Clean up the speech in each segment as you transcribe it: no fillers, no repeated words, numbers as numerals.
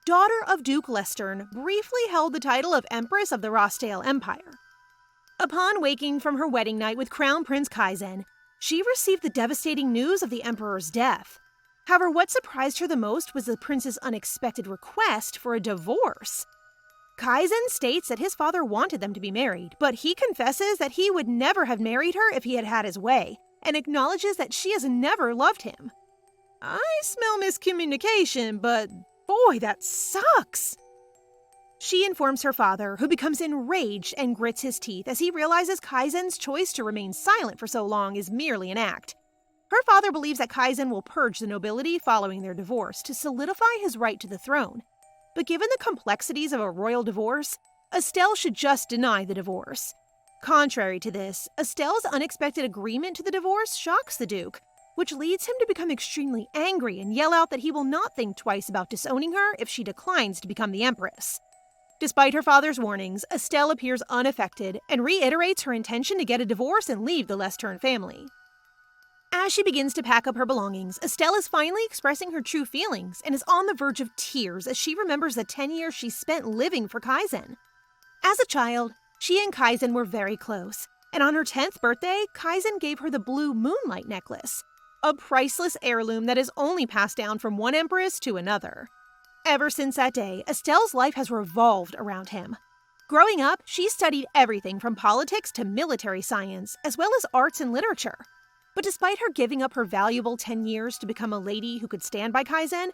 daughter of Duke Lestern, briefly held the title of Empress of the Rosdale Empire. Upon waking from her wedding night with Crown Prince Kaizen, she received the devastating news of the Emperor's death. However, what surprised her the most was the prince's unexpected request for a divorce. Kaizen states that his father wanted them to be married, but he confesses that he would never have married her if he had had his way, and acknowledges that she has never loved him. I smell miscommunication, but boy, that sucks. She informs her father, who becomes enraged and grits his teeth as he realizes Kaizen's choice to remain silent for so long is merely an act. Her father believes that Kaizen will purge the nobility following their divorce to solidify his right to the throne. But given the complexities of a royal divorce, Estelle should just deny the divorce. Contrary to this, Estelle's unexpected agreement to the divorce shocks the Duke, which leads him to become extremely angry and yell out that he will not think twice about disowning her if she declines to become the Empress. Despite her father's warnings, Estelle appears unaffected and reiterates her intention to get a divorce and leave the Lestern family. As she begins to pack up her belongings, Estelle is finally expressing her true feelings and is on the verge of tears as she remembers the 10 years she spent living for Kaizen. As a child, she and Kaizen were very close, and on her 10th birthday, Kaizen gave her the blue moonlight necklace, a priceless heirloom that is only passed down from one empress to another. Ever since that day, Estelle's life has revolved around him. Growing up, she studied everything from politics to military science, as well as arts and literature. But despite her giving up her valuable 10 years to become a lady who could stand by Kaizen,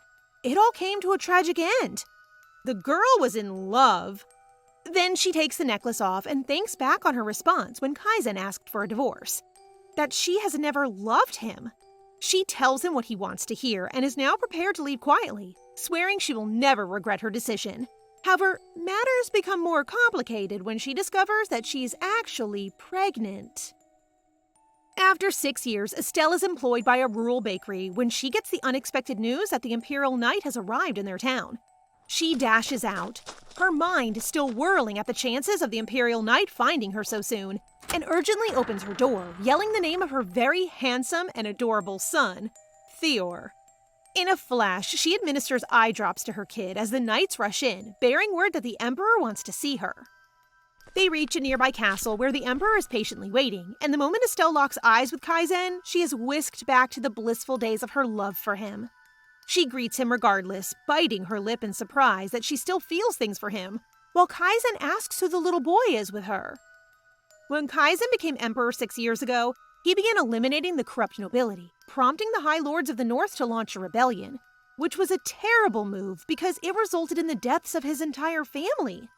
it all came to a tragic end. The girl was in love. Then she takes the necklace off and thinks back on her response when Kaizen asked for a divorce. That she has never loved him. She tells him what he wants to hear and is now prepared to leave quietly, swearing she will never regret her decision. However, matters become more complicated when she discovers that she's actually pregnant. After 6 years, Estelle is employed by a rural bakery when she gets the unexpected news that the Imperial Knight has arrived in their town. She dashes out, her mind still whirling at the chances of the Imperial Knight finding her so soon, and urgently opens her door, yelling the name of her very handsome and adorable son, Theor. In a flash, she administers eye drops to her kid as the knights rush in, bearing word that the Emperor wants to see her. They reach a nearby castle where the Emperor is patiently waiting, and the moment Estelle locks eyes with Kaizen, she is whisked back to the blissful days of her love for him. She greets him regardless, biting her lip in surprise that she still feels things for him, while Kaizen asks who the little boy is with her. When Kaizen became Emperor 6 years ago, he began eliminating the corrupt nobility, prompting the High Lords of the North to launch a rebellion, which was a terrible move because it resulted in the deaths of his entire family.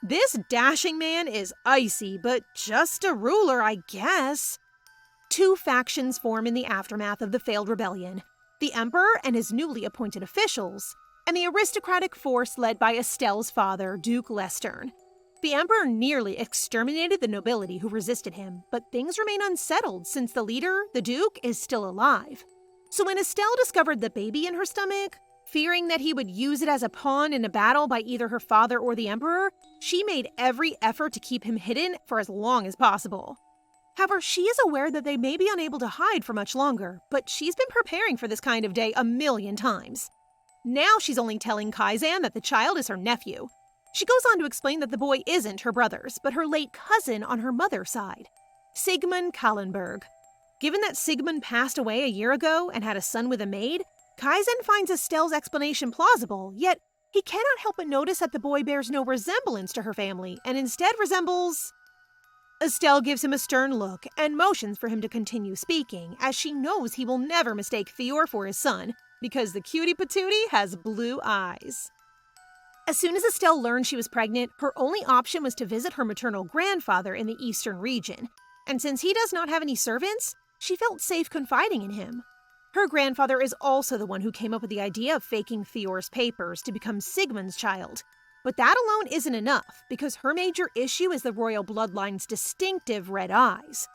This dashing man is icy, but just a ruler, I guess. 2 factions form in the aftermath of the failed rebellion, the Emperor and his newly appointed officials, and the aristocratic force led by Estelle's father, Duke Lestern. The Emperor nearly exterminated the nobility who resisted him, but things remain unsettled since the leader, the Duke, is still alive. So when Estelle discovered the baby in her stomach, fearing that he would use it as a pawn in a battle by either her father or the Emperor, she made every effort to keep him hidden for as long as possible. However, she is aware that they may be unable to hide for much longer, but she's been preparing for this kind of day a million times. Now she's only telling Kaizen that the child is her nephew. She goes on to explain that the boy isn't her brother's, but her late cousin on her mother's side, Sigmund Kallenberg. Given that Sigmund passed away a year ago and had a son with a maid, Kaizen finds Estelle's explanation plausible, yet he cannot help but notice that the boy bears no resemblance to her family and instead resembles... Estelle gives him a stern look and motions for him to continue speaking, as she knows he will never mistake Theor for his son, because the cutie patootie has blue eyes. As soon as Estelle learned she was pregnant, her only option was to visit her maternal grandfather in the eastern region, and since he does not have any servants, she felt safe confiding in him. Her grandfather is also the one who came up with the idea of faking Theor's papers to become Sigmund's child. But that alone isn't enough, because her major issue is the royal bloodline's distinctive red eyes.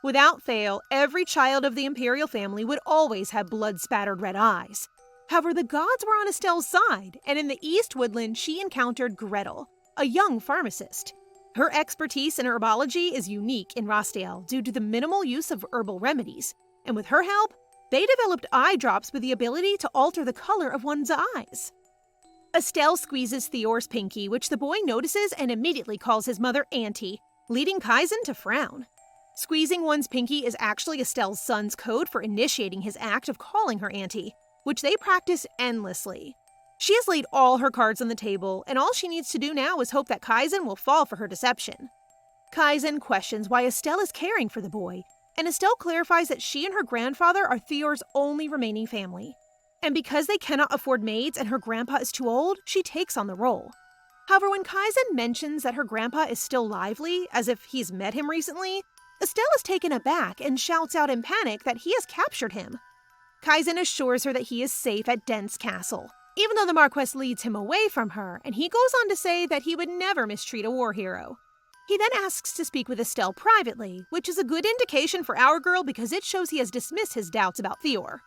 Without fail, every child of the imperial family would always have blood-spattered red eyes. However, the gods were on Estelle's side, and in the East Woodland she encountered Gretel, a young pharmacist. Her expertise in herbology is unique in Rosdale due to the minimal use of herbal remedies, and with her help, they developed eye drops with the ability to alter the color of one's eyes. Estelle squeezes Theor's pinky, which the boy notices and immediately calls his mother Auntie, leading Kaizen to frown. Squeezing one's pinky is actually Estelle's son's code for initiating his act of calling her Auntie, which they practice endlessly. She has laid all her cards on the table, and all she needs to do now is hope that Kaizen will fall for her deception. Kaizen questions why Estelle is caring for the boy, and Estelle clarifies that she and her grandfather are Theor's only remaining family. And because they cannot afford maids and her grandpa is too old, she takes on the role. However, when Kaizen mentions that her grandpa is still lively, as if he's met him recently, Estelle is taken aback and shouts out in panic that he has captured him. Kaizen assures her that he is safe at Dent's castle, even though the Marquess leads him away from her, and he goes on to say that he would never mistreat a war hero. He then asks to speak with Estelle privately, which is a good indication for our girl because it shows he has dismissed his doubts about Theor.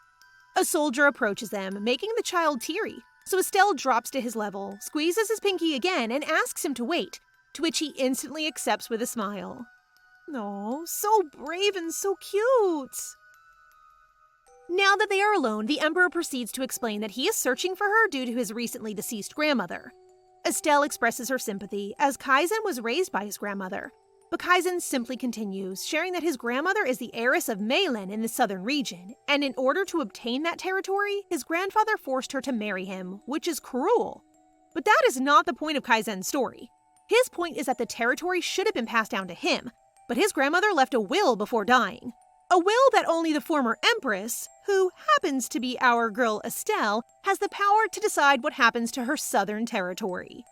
A soldier approaches them, making the child teary, so Estelle drops to his level, squeezes his pinky again, and asks him to wait, to which he instantly accepts with a smile. Oh, so brave and so cute! Now that they are alone, the Emperor proceeds to explain that he is searching for her due to his recently deceased grandmother. Estelle expresses her sympathy, as Kaizen was raised by his grandmother. But Kaizen simply continues, sharing that his grandmother is the heiress of Meilen in the southern region, and in order to obtain that territory, his grandfather forced her to marry him, which is cruel. But that is not the point of Kaizen's story. His point is that the territory should have been passed down to him, but his grandmother left a will before dying. A will that only the former Empress, who happens to be our girl Estelle, has the power to decide what happens to her southern territory.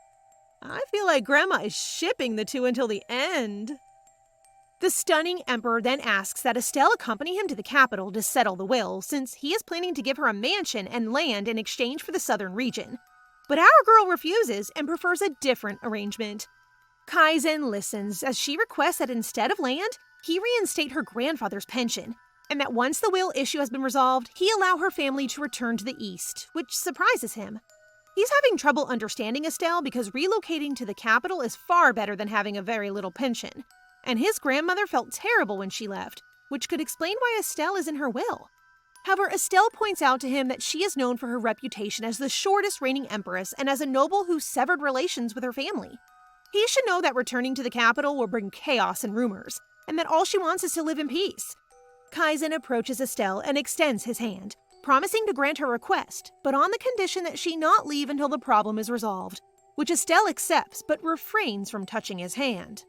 I feel like Grandma is shipping the two until the end. The stunning Emperor then asks that Estelle accompany him to the capital to settle the will, since he is planning to give her a mansion and land in exchange for the southern region. But our girl refuses and prefers a different arrangement. Kaizen listens as she requests that instead of land, he reinstate her grandfather's pension, and that once the will issue has been resolved, he allow her family to return to the east, which surprises him. He's having trouble understanding Estelle because relocating to the capital is far better than having a very little pension, and his grandmother felt terrible when she left, which could explain why Estelle is in her will. However, Estelle points out to him that she is known for her reputation as the shortest reigning empress and as a noble who severed relations with her family. He should know that returning to the capital will bring chaos and rumors, and that all she wants is to live in peace. Kaizen approaches Estelle and extends his hand, promising to grant her request, but on the condition that she not leave until the problem is resolved, which Estelle accepts but refrains from touching his hand.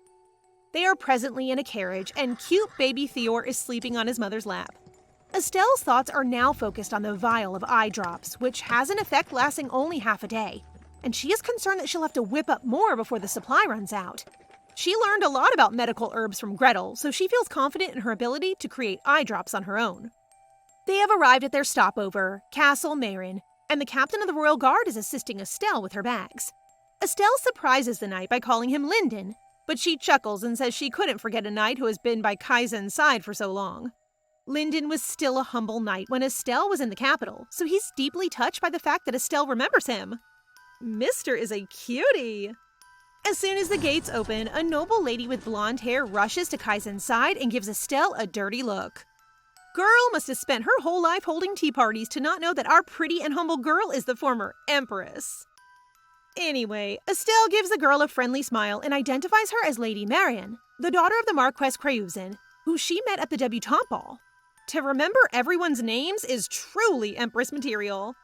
They are presently in a carriage, and cute baby Theor is sleeping on his mother's lap. Estelle's thoughts are now focused on the vial of eye drops, which has an effect lasting only half a day, and she is concerned that she'll have to whip up more before the supply runs out. She learned a lot about medical herbs from Gretel, so she feels confident in her ability to create eye drops on her own. They have arrived at their stopover, Castle Marin, and the captain of the Royal Guard is assisting Estelle with her bags. Estelle surprises the knight by calling him Linden, but she chuckles and says she couldn't forget a knight who has been by Kaizen's side for so long. Linden was still a humble knight when Estelle was in the capital, so he's deeply touched by the fact that Estelle remembers him. Mister is a cutie! As soon as the gates open, a noble lady with blonde hair rushes to Kaizen's side and gives Estelle a dirty look. Girl must have spent her whole life holding tea parties to not know that our pretty and humble girl is the former Empress. Anyway, Estelle gives the girl a friendly smile and identifies her as Lady Marion, the daughter of the Marquess Creusen, who she met at the debutante ball. To remember everyone's names is truly Empress material.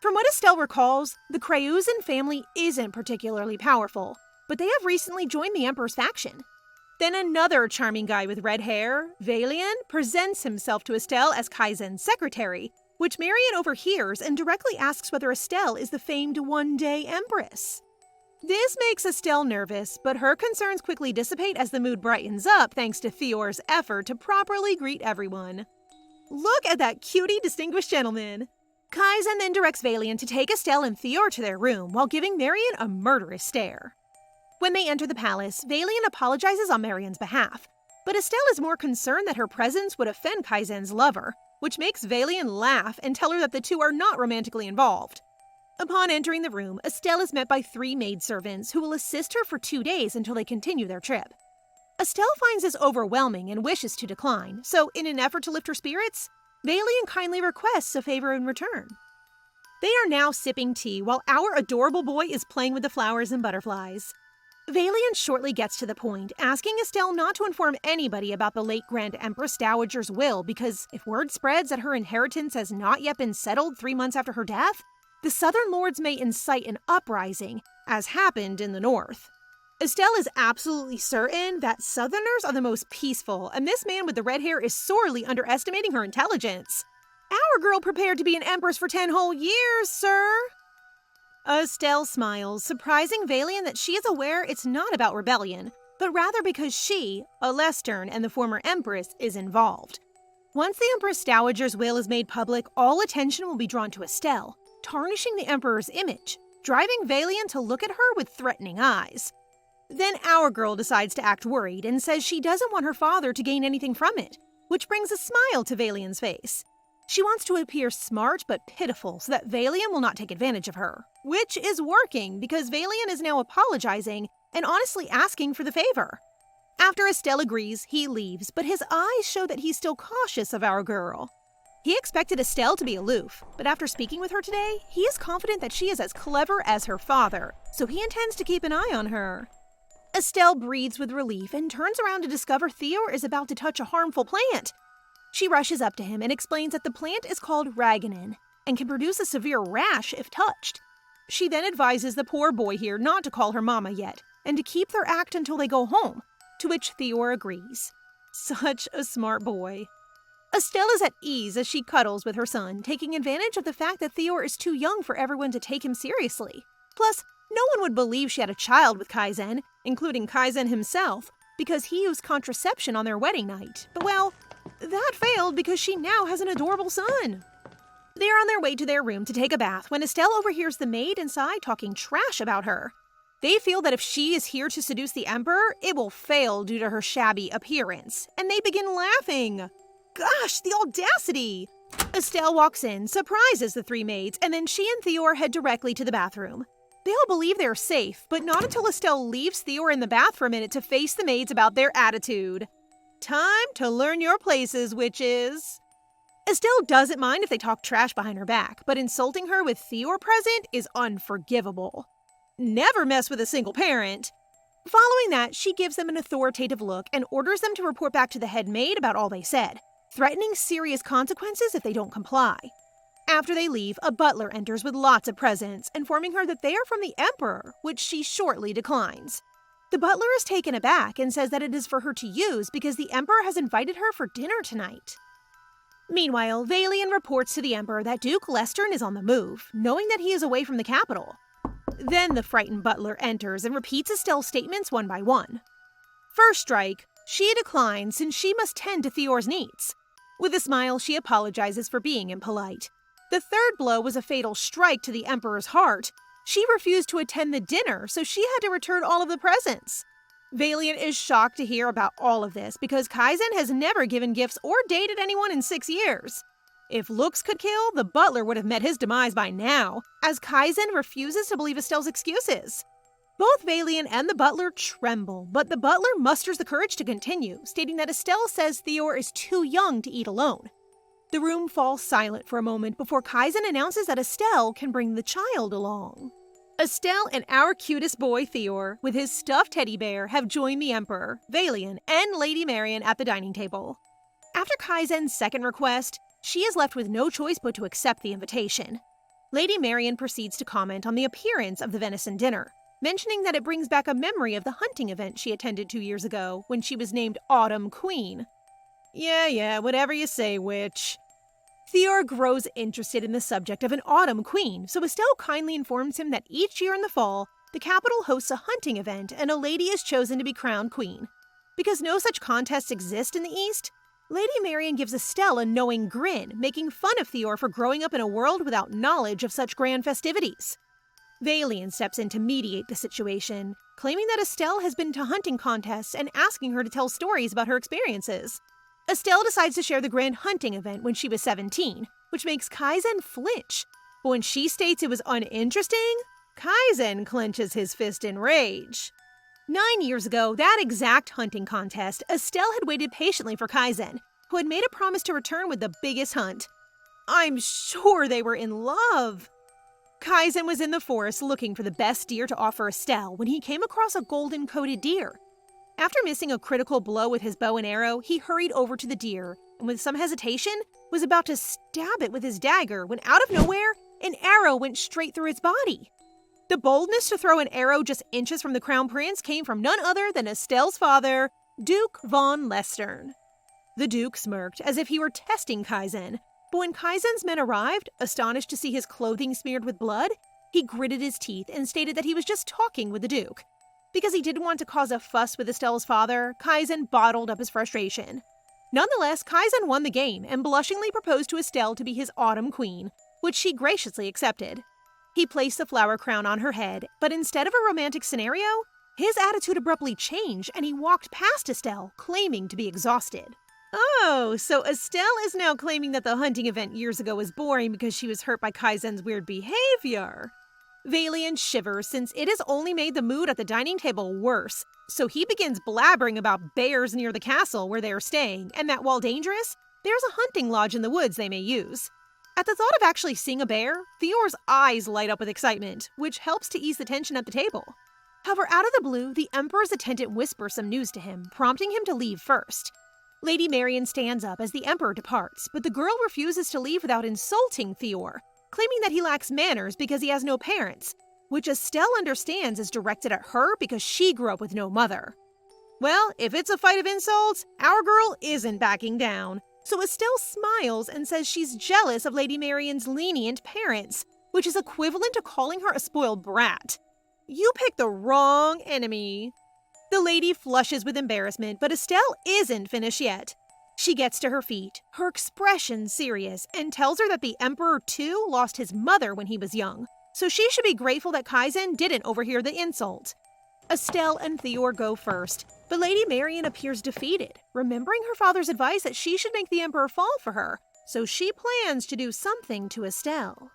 From what Estelle recalls, the Creusen family isn't particularly powerful, but they have recently joined the Emperor's faction. Then another charming guy with red hair, Valian, presents himself to Estelle as Kaizen's secretary, which Marion overhears and directly asks whether Estelle is the famed one-day Empress. This makes Estelle nervous, but her concerns quickly dissipate as the mood brightens up thanks to Theor's effort to properly greet everyone. Look at that cutie distinguished gentleman! Kaizen then directs Valian to take Estelle and Theor to their room while giving Marion a murderous stare. When they enter the palace, Valian apologizes on Marion's behalf, but Estelle is more concerned that her presence would offend Kaizen's lover, which makes Valian laugh and tell her that the two are not romantically involved. Upon entering the room, Estelle is met by 3 maidservants who will assist her for 2 days until they continue their trip. Estelle finds this overwhelming and wishes to decline, so in an effort to lift her spirits, Valian kindly requests a favor in return. They are now sipping tea while our adorable boy is playing with the flowers and butterflies. Valian shortly gets to the point, asking Estelle not to inform anybody about the late Grand Empress Dowager's will because if word spreads that her inheritance has not yet been settled 3 months after her death, the Southern Lords may incite an uprising, as happened in the North. Estelle is absolutely certain that Southerners are the most peaceful, and this man with the red hair is sorely underestimating her intelligence. Our girl prepared to be an empress for 10 whole years, sir. Estelle smiles, surprising Valian that she is aware it's not about rebellion, but rather because she, Alestern, and the former empress is involved. Once the Empress Dowager's will is made public, all attention will be drawn to Estelle, tarnishing the emperor's image, driving Valian to look at her with threatening eyes. Then our girl decides to act worried and says she doesn't want her father to gain anything from it, which brings a smile to Valian's face. She wants to appear smart but pitiful so that Valian will not take advantage of her, which is working because Valian is now apologizing and honestly asking for the favor. After Estelle agrees, he leaves, but his eyes show that he's still cautious of our girl. He expected Estelle to be aloof, but after speaking with her today, he is confident that she is as clever as her father, so he intends to keep an eye on her. Estelle breathes with relief and turns around to discover Theor is about to touch a harmful plant. She rushes up to him and explains that the plant is called Raganin and can produce a severe rash if touched. She then advises the poor boy here not to call her mama yet and to keep their act until they go home, to which Theor agrees. Such a smart boy. Estelle is at ease as she cuddles with her son, taking advantage of the fact that Theor is too young for everyone to take him seriously. Plus, no one would believe she had a child with Kaizen, including Kaizen himself, because he used contraception on their wedding night. But well, that failed because she now has an adorable son. They are on their way to their room to take a bath when Estelle overhears the maid inside talking trash about her. They feel that if she is here to seduce the Emperor, it will fail due to her shabby appearance, and they begin laughing. Gosh, the audacity! Estelle walks in, surprises the 3 maids, and then she and Theor head directly to the bathroom. They all believe they are safe, but not until Estelle leaves Theor in the bath for a minute to face the maids about their attitude. Time to learn your places, witches. Estelle doesn't mind if they talk trash behind her back, but insulting her with Theor present is unforgivable. Never mess with a single parent. Following that, she gives them an authoritative look and orders them to report back to the head maid about all they said, threatening serious consequences if they don't comply. After they leave, a butler enters with lots of presents, informing her that they are from the Emperor, which she shortly declines. The butler is taken aback and says that it is for her to use because the Emperor has invited her for dinner tonight. Meanwhile, Valian reports to the Emperor that Duke Lestern is on the move, knowing that he is away from the capital. Then the frightened butler enters and repeats Estelle's statements one by one. First strike, she declines since she must tend to Theor's needs. With a smile, she apologizes for being impolite. The third blow was a fatal strike to the Emperor's heart. She refused to attend the dinner, so she had to return all of the presents. Valian is shocked to hear about all of this because Kaizen has never given gifts or dated anyone in 6 years. If looks could kill, the butler would have met his demise by now, as Kaizen refuses to believe Estelle's excuses. Both Valian and the butler tremble, but the butler musters the courage to continue, stating that Estelle says Theor is too young to eat alone. The room falls silent for a moment before Kaizen announces that Estelle can bring the child along. Estelle and our cutest boy Theor, with his stuffed teddy bear, have joined the Emperor, Valian, and Lady Marian at the dining table. After Kaizen's second request, she is left with no choice but to accept the invitation. Lady Marian proceeds to comment on the appearance of the venison dinner, mentioning that it brings back a memory of the hunting event she attended 2 years ago when she was named Autumn Queen. Yeah, whatever you say, witch. Theor grows interested in the subject of an autumn queen, so Estelle kindly informs him that each year in the fall, the capital hosts a hunting event and a lady is chosen to be crowned queen. Because no such contests exist in the East, Lady Marian gives Estelle a knowing grin, making fun of Theor for growing up in a world without knowledge of such grand festivities. Valian steps in to mediate the situation, claiming that Estelle has been to hunting contests and asking her to tell stories about her experiences. Estelle decides to share the grand hunting event when she was 17, which makes Kaizen flinch. But when she states it was uninteresting, Kaizen clenches his fist in rage. 9 years ago, that exact hunting contest, Estelle had waited patiently for Kaizen, who had made a promise to return with the biggest hunt. I'm sure they were in love. Kaizen was in the forest looking for the best deer to offer Estelle when he came across a golden-coated deer. After missing a critical blow with his bow and arrow, he hurried over to the deer and with some hesitation was about to stab it with his dagger when out of nowhere, an arrow went straight through its body. The boldness to throw an arrow just inches from the Crown Prince came from none other than Estelle's father, Duke von Lestern. The Duke smirked as if he were testing Kaizen, but when Kaizen's men arrived, astonished to see his clothing smeared with blood, he gritted his teeth and stated that he was just talking with the Duke. Because he didn't want to cause a fuss with Estelle's father, Kaizen bottled up his frustration. Nonetheless, Kaizen won the game and blushingly proposed to Estelle to be his autumn queen, which she graciously accepted. He placed the flower crown on her head, but instead of a romantic scenario, his attitude abruptly changed and he walked past Estelle, claiming to be exhausted. Oh, so Estelle is now claiming that the hunting event years ago was boring because she was hurt by Kaizen's weird behavior. Vailian shivers since it has only made the mood at the dining table worse, so he begins blabbering about bears near the castle where they are staying and that while dangerous, there's a hunting lodge in the woods they may use. At the thought of actually seeing a bear, Theor's eyes light up with excitement, which helps to ease the tension at the table. However, out of the blue, the Emperor's attendant whispers some news to him, prompting him to leave first. Lady Marian stands up as the Emperor departs, but the girl refuses to leave without insulting Theor, claiming that he lacks manners because he has no parents, which Estelle understands is directed at her because she grew up with no mother. Well, if it's a fight of insults, our girl isn't backing down. So Estelle smiles and says she's jealous of Lady Marian's lenient parents, which is equivalent to calling her a spoiled brat. You picked the wrong enemy. The lady flushes with embarrassment, but Estelle isn't finished yet. She gets to her feet, her expression serious, and tells her that the Emperor too lost his mother when he was young, so she should be grateful that Kaizen didn't overhear the insult. Estelle and Theor go first, but Lady Marian appears defeated, remembering her father's advice that she should make the Emperor fall for her, so she plans to do something to Estelle.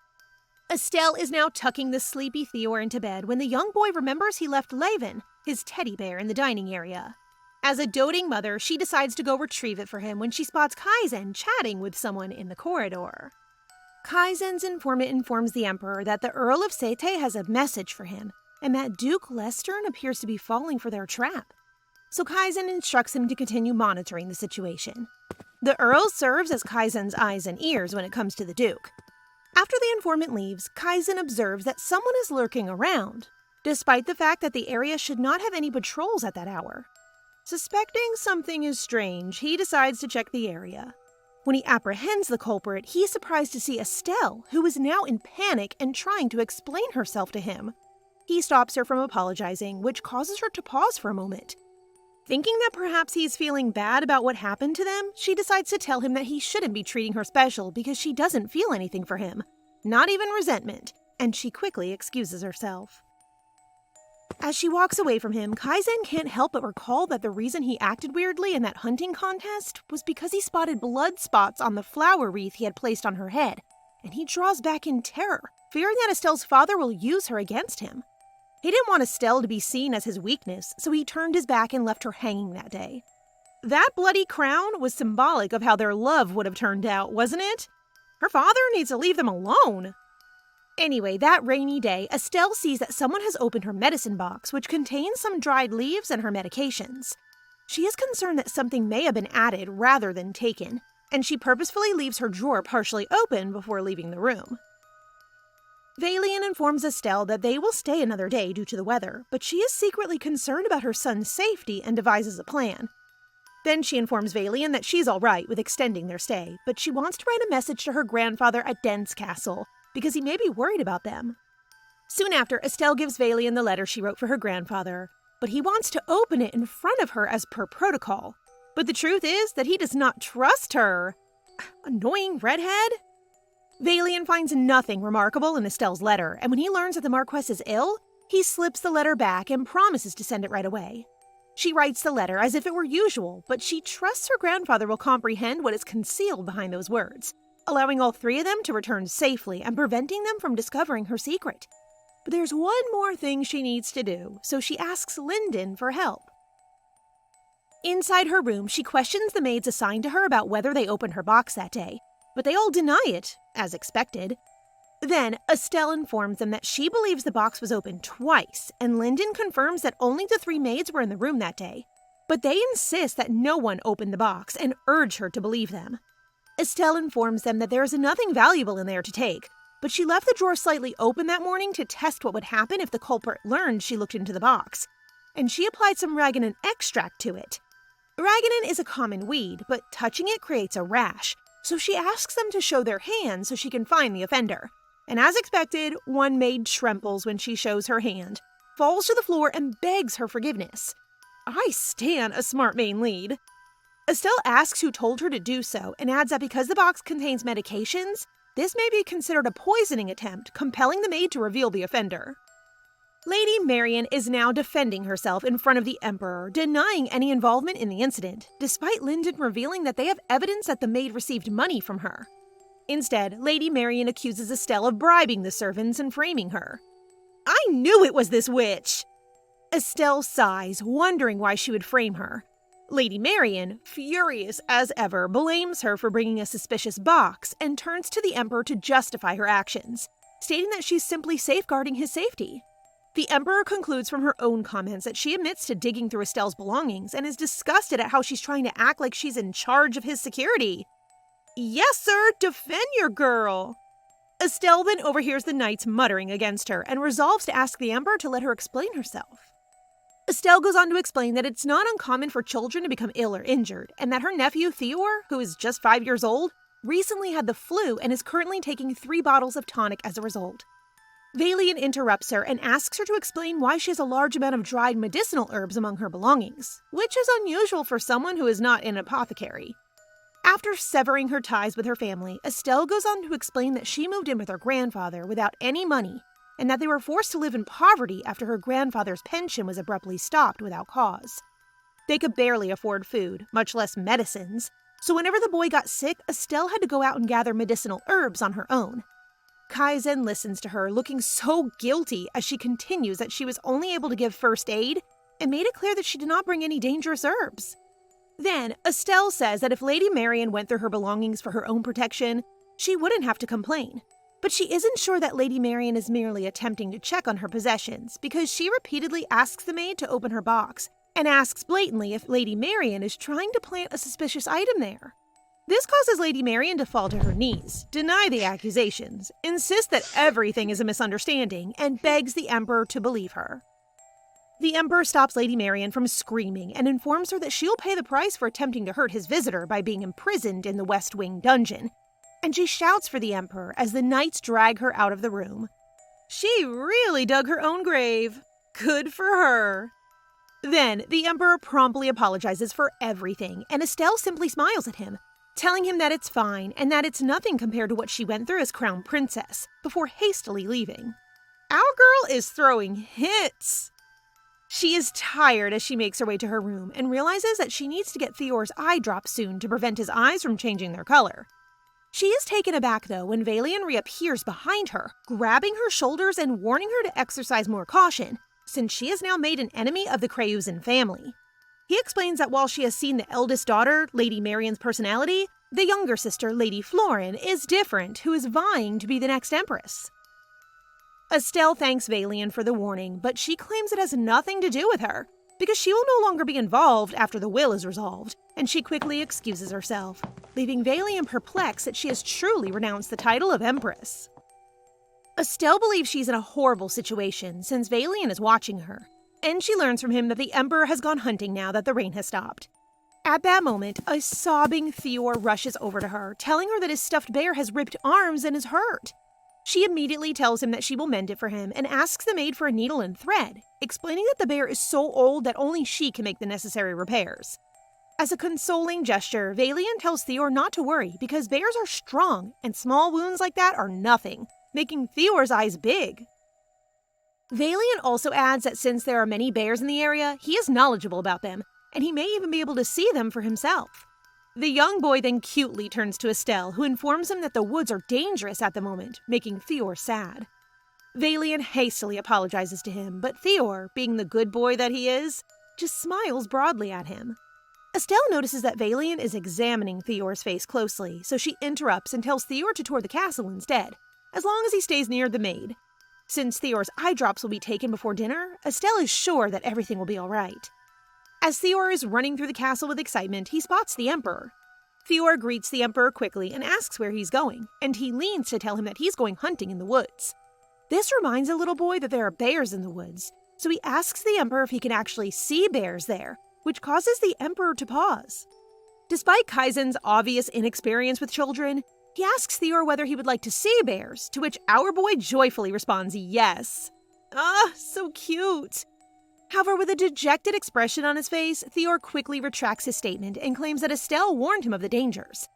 Estelle is now tucking the sleepy Theor into bed when the young boy remembers he left Levin, his teddy bear, in the dining area. As a doting mother, she decides to go retrieve it for him when she spots Kaizen chatting with someone in the corridor. Kaizen's informant informs the Emperor that the Earl of Sete has a message for him, and that Duke Lestern appears to be falling for their trap. So Kaizen instructs him to continue monitoring the situation. The Earl serves as Kaizen's eyes and ears when it comes to the Duke. After the informant leaves, Kaizen observes that someone is lurking around, despite the fact that the area should not have any patrols at that hour. Suspecting something is strange, he decides to check the area. When he apprehends the culprit, he is surprised to see Estelle, who is now in panic and trying to explain herself to him. He stops her from apologizing, which causes her to pause for a moment. Thinking that perhaps he's feeling bad about what happened to them, she decides to tell him that he shouldn't be treating her special because she doesn't feel anything for him, not even resentment, and she quickly excuses herself. As she walks away from him, Kaizen can't help but recall that the reason he acted weirdly in that hunting contest was because he spotted blood spots on the flower wreath he had placed on her head, and he draws back in terror, fearing that Estelle's father will use her against him. He didn't want Estelle to be seen as his weakness, so he turned his back and left her hanging that day. That bloody crown was symbolic of how their love would have turned out, wasn't it? Her father needs to leave them alone. Anyway, that rainy day, Estelle sees that someone has opened her medicine box, which contains some dried leaves and her medications. She is concerned that something may have been added rather than taken, and she purposefully leaves her drawer partially open before leaving the room. Vailian informs Estelle that they will stay another day due to the weather, but she is secretly concerned about her son's safety and devises a plan. Then she informs Vailian that she's all right with extending their stay, but she wants to write a message to her grandfather at Dent's castle, because he may be worried about them. Soon after, Estelle gives Vailian the letter she wrote for her grandfather, but he wants to open it in front of her as per protocol. But the truth is that he does not trust her. Annoying redhead? Vailian finds nothing remarkable in Estelle's letter, and when he learns that the Marquess is ill, he slips the letter back and promises to send it right away. She writes the letter as if it were usual, but she trusts her grandfather will comprehend what is concealed behind those words, allowing all three of them to return safely and preventing them from discovering her secret. But there's one more thing she needs to do, so she asks Linden for help. Inside her room, she questions the maids assigned to her about whether they opened her box that day, but they all deny it, as expected. Then, Estelle informs them that she believes the box was opened twice, and Linden confirms that only the 3 maids were in the room that day. But they insist that no one opened the box and urge her to believe them. Estelle informs them that there is nothing valuable in there to take, but she left the drawer slightly open that morning to test what would happen if the culprit learned she looked into the box, and she applied some Raganon extract to it. Raganon is a common weed, but touching it creates a rash, so she asks them to show their hands so she can find the offender. And as expected, one maid trembles when she shows her hand, falls to the floor, and begs her forgiveness. I stan a smart maid lead. Estelle asks who told her to do so and adds that because the box contains medications, this may be considered a poisoning attempt, compelling the maid to reveal the offender. Lady Marian is now defending herself in front of the Emperor, denying any involvement in the incident, despite Linden revealing that they have evidence that the maid received money from her. Instead, Lady Marian accuses Estelle of bribing the servants and framing her. I knew it was this witch! Estelle sighs, wondering why she would frame her. Lady Marian, furious as ever, blames her for bringing a suspicious box and turns to the Emperor to justify her actions, stating that she's simply safeguarding his safety. The Emperor concludes from her own comments that she admits to digging through Estelle's belongings and is disgusted at how she's trying to act like she's in charge of his security. Yes, sir, defend your girl! Estelle then overhears the knights muttering against her and resolves to ask the Emperor to let her explain herself. Estelle goes on to explain that it's not uncommon for children to become ill or injured, and that her nephew Theor, who is just 5 years old, recently had the flu and is currently taking 3 bottles of tonic as a result. Valian interrupts her and asks her to explain why she has a large amount of dried medicinal herbs among her belongings, which is unusual for someone who is not an apothecary. After severing her ties with her family, Estelle goes on to explain that she moved in with her grandfather without any money, and that they were forced to live in poverty after her grandfather's pension was abruptly stopped without cause. They could barely afford food, much less medicines, so whenever the boy got sick, Estelle had to go out and gather medicinal herbs on her own. Kaizen listens to her, looking so guilty as she continues that she was only able to give first aid and made it clear that she did not bring any dangerous herbs. Then, Estelle says that if Lady Marian went through her belongings for her own protection, she wouldn't have to complain. But she isn't sure that Lady Marian is merely attempting to check on her possessions, because she repeatedly asks the maid to open her box, and asks blatantly if Lady Marian is trying to plant a suspicious item there. This causes Lady Marian to fall to her knees, deny the accusations, insist that everything is a misunderstanding, and begs the Emperor to believe her. The Emperor stops Lady Marian from screaming and informs her that she'll pay the price for attempting to hurt his visitor by being imprisoned in the West Wing dungeon, and she shouts for the Emperor as the knights drag her out of the room. She really dug her own grave. Good for her. Then, the Emperor promptly apologizes for everything, and Estelle simply smiles at him, telling him that it's fine and that it's nothing compared to what she went through as Crown Princess, before hastily leaving. Our girl is throwing hits! She is tired as she makes her way to her room and realizes that she needs to get Theor's eye drop soon to prevent his eyes from changing their color. She is taken aback, though, when Valian reappears behind her, grabbing her shoulders and warning her to exercise more caution, since she has now made an enemy of the Creusen family. He explains that while she has seen the eldest daughter, Lady Marian's personality, the younger sister, Lady Florin, is different, who is vying to be the next empress. Estelle thanks Valian for the warning, but she claims it has nothing to do with her, because she will no longer be involved after the will is resolved, and she quickly excuses herself, leaving Valian perplexed that she has truly renounced the title of Empress. Estelle believes she's in a horrible situation since Valian is watching her, and she learns from him that the Emperor has gone hunting now that the rain has stopped. At that moment, a sobbing Theor rushes over to her, telling her that his stuffed bear has ripped arms and is hurt. She immediately tells him that she will mend it for him and asks the maid for a needle and thread, explaining that the bear is so old that only she can make the necessary repairs. As a consoling gesture, Valian tells Theor not to worry because bears are strong and small wounds like that are nothing, making Theor's eyes big. Valian also adds that since there are many bears in the area, he is knowledgeable about them, and he may even be able to see them for himself. The young boy then cutely turns to Estelle, who informs him that the woods are dangerous at the moment, making Theor sad. Valian hastily apologizes to him, but Theor, being the good boy that he is, just smiles broadly at him. Estelle notices that Valian is examining Theor's face closely, so she interrupts and tells Theor to tour the castle instead, as long as he stays near the maid. Since Theor's eye drops will be taken before dinner, Estelle is sure that everything will be all right. As Theor is running through the castle with excitement, he spots the Emperor. Theor greets the Emperor quickly and asks where he's going, and he leans to tell him that he's going hunting in the woods. This reminds the little boy that there are bears in the woods, so he asks the Emperor if he can actually see bears there, which causes the Emperor to pause. Despite Kaizen's obvious inexperience with children, he asks Theor whether he would like to see bears, to which our boy joyfully responds yes. Ah, so cute! However, with a dejected expression on his face, Theor quickly retracts his statement and claims that Estelle warned him of the dangers.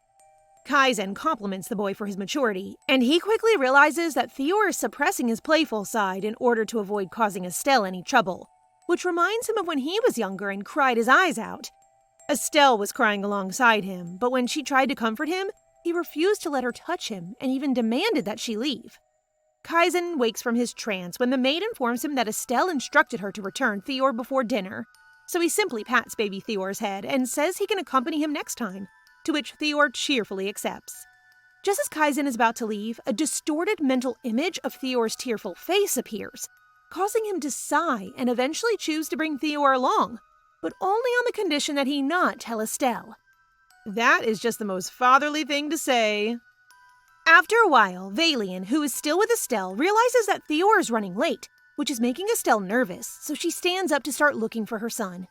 Kaizen compliments the boy for his maturity, and he quickly realizes that Theor is suppressing his playful side in order to avoid causing Estelle any trouble, which reminds him of when he was younger and cried his eyes out. Estelle was crying alongside him, but when she tried to comfort him, he refused to let her touch him and even demanded that she leave. Kaizen wakes from his trance when the maid informs him that Estelle instructed her to return Theor before dinner, so he simply pats baby Theor's head and says he can accompany him next time, to which Theor cheerfully accepts. Just as Kaizen is about to leave, a distorted mental image of Theor's tearful face appears, causing him to sigh and eventually choose to bring Theor along, but only on the condition that he not tell Estelle. That is just the most fatherly thing to say. After a while, Vailien, who is still with Estelle, realizes that Theor is running late, which is making Estelle nervous, so she stands up to start looking for her son.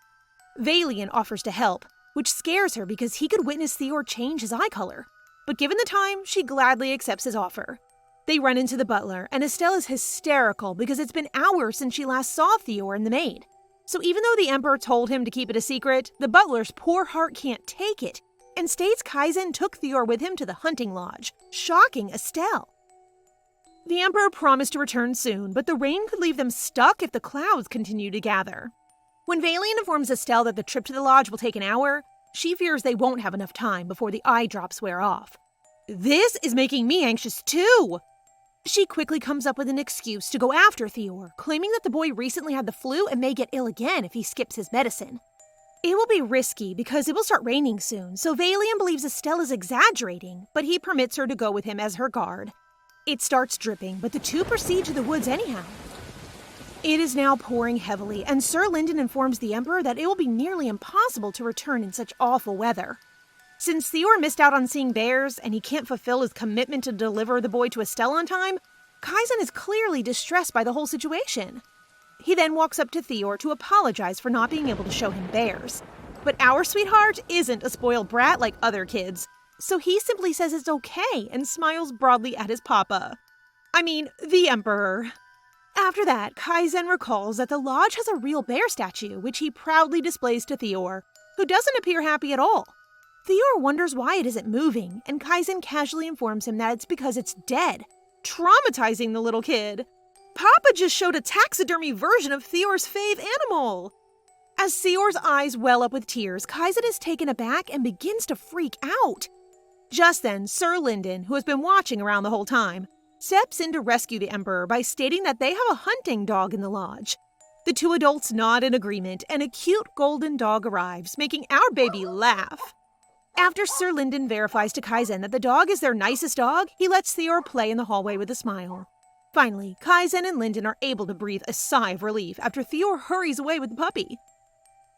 Vailien offers to help, which scares her because he could witness Theor change his eye color. But given the time, she gladly accepts his offer. They run into the butler, and Estelle is hysterical because it's been hours since she last saw Theor and the maid. So even though the Emperor told him to keep it a secret, the butler's poor heart can't take it, and states Kaizen took Theor with him to the hunting lodge, shocking Estelle. The Emperor promised to return soon, but the rain could leave them stuck if the clouds continue to gather. When Vailien informs Estelle that the trip to the lodge will take an hour, she fears they won't have enough time before the eye drops wear off. This is making me anxious too! She quickly comes up with an excuse to go after Theor, claiming that the boy recently had the flu and may get ill again if he skips his medicine. It will be risky because it will start raining soon, so Vailien believes Estelle is exaggerating, but he permits her to go with him as her guard. It starts dripping, but the two proceed to the woods anyhow. It is now pouring heavily, and Sir Lindon informs the Emperor that it will be nearly impossible to return in such awful weather. Since Theor missed out on seeing bears, and he can't fulfill his commitment to deliver the boy to Estelle on time, Kaizen is clearly distressed by the whole situation. He then walks up to Theor to apologize for not being able to show him bears. But our sweetheart isn't a spoiled brat like other kids, so he simply says it's okay and smiles broadly at his papa. I mean, the Emperor. After that, Kaizen recalls that the lodge has a real bear statue, which he proudly displays to Theor, who doesn't appear happy at all. Theor wonders why it isn't moving, and Kaizen casually informs him that it's because it's dead, traumatizing the little kid. Papa just showed a taxidermy version of Theor's fave animal! As Theor's eyes well up with tears, Kaizen is taken aback and begins to freak out. Just then, Sir Lindon, who has been watching around the whole time, steps in to rescue the Emperor by stating that they have a hunting dog in the lodge. The two adults nod in agreement, and a cute golden dog arrives, making our baby laugh. After Sir Lindon verifies to Kaizen that the dog is their nicest dog, he lets Theor play in the hallway with a smile. Finally, Kaizen and Lindon are able to breathe a sigh of relief after Theor hurries away with the puppy.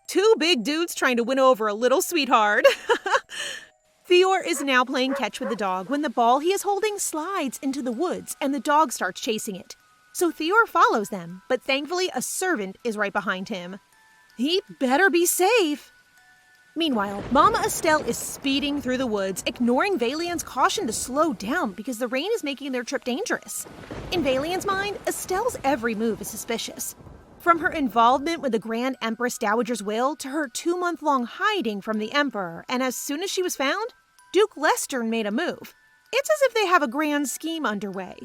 Two big dudes trying to win over a little sweetheart. Theor is now playing catch with the dog when the ball he is holding slides into the woods and the dog starts chasing it. So Theor follows them, but thankfully a servant is right behind him. He better be safe. Meanwhile, Mama Estelle is speeding through the woods, ignoring Vailien's caution to slow down because the rain is making their trip dangerous. In Vailien's mind, Estelle's every move is suspicious. From her involvement with the Grand Empress Dowager's will to her 2-month-long hiding from the Emperor, and as soon as she was found, Duke Lestern made a move. It's as if they have a grand scheme underway.